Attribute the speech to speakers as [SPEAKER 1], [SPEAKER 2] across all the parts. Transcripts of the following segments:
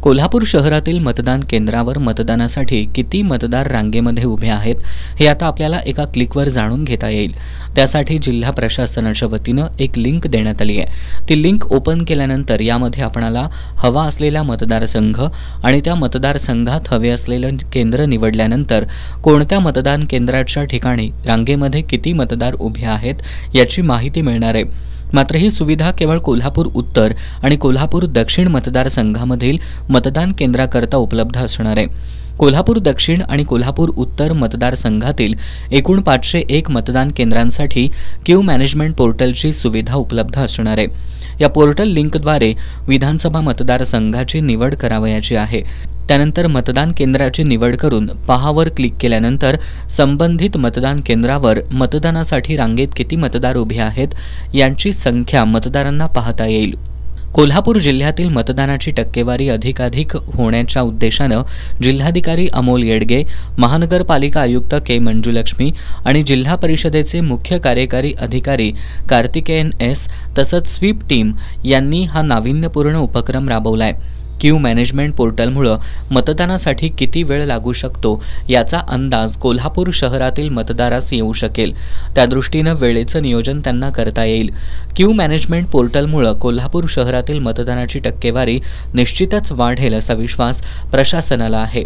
[SPEAKER 1] कोल्हापूर शहरातील मतदान केंद्रावर मतदानासाठी किती मतदार रांगेमध्ये उभे आहेत हे आता आपल्याला एका क्लिकवर जाणून घेता येईल। त्यासाठी जिल्हा प्रशासनाच्या वतीनं एक लिंक देण्यात आली आहे। ती लिंक ओपन केल्यानंतर यामध्ये आपणाला हवा असलेला मतदारसंघ आणि त्या मतदारसंघात हवे असलेले केंद्र निवडल्यानंतर कोणत्या मतदान केंद्राच्या ठिकाणी रांगेमध्ये किती मतदार उभे आहेत याची माहिती मिळणार आहे। मात्र ही सुविधा केवळ कोल्हापूर उत्तर आणि कोल्हापूर दक्षिण मतदारसंघामधील मतदान केंद्राकरता उपलब्ध असणार आहे। कोल्हापूर दक्षिण आणि कोल्हापूर उत्तर मतदारसंघातील एकूण 501 मतदान केंद्रांसाठी क्यू मॅनेजमेंट पोर्टलची सुविधा उपलब्ध असणार आहे। या पोर्टल लिंकद्वारे विधानसभा मतदारसंघाची निवड करावयाची आहे। त्यानंतर मतदान केंद्राची निवड करून पहावर क्लिक केल्यानंतर संबंधित मतदान केंद्रावर मतदानासाठी रांगेत किती मतदार उभे आहेत यांची संख्या मतदारांना पाहता येईल। कोल्हापूर जिल्ह्यातील मतदानाची टक्केवारी अधिकाधिक होण्याच्या उद्देशानं जिल्हाधिकारी अमोल येडगे, महानगरपालिका आयुक्त के मंजुलक्ष्मी आणि जिल्हा परिषदेचे मुख्य कार्यकारी अधिकारी कार्तिकेयन एस तसंच स्वीप टीम यांनी हा नाविन्यपूर्ण उपक्रम राबवलाय। क्यू मॅनेजमेंट पोर्टलमुळे मतदानासाठी किती वेळ लागू शकतो याचा अंदाज कोल्हापूर शहरातील मतदारास येऊ शकेल। त्यादृष्टीने वेळेचं नियोजन त्यांना करता येईल। क्यू मॅनेजमेंट पोर्टलमुळे कोल्हापूर शहरातील मतदानाची टक्केवारी निश्चितच वाढेल असा विश्वास प्रशासनाला आहे।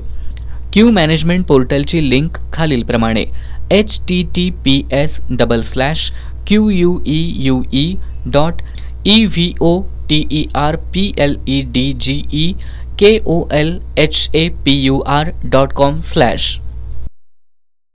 [SPEAKER 1] क्यू मॅनेजमेंट पोर्टलची लिंक खालीलप्रमाणे https://queue.evoterpledgekOLHAPUR.com/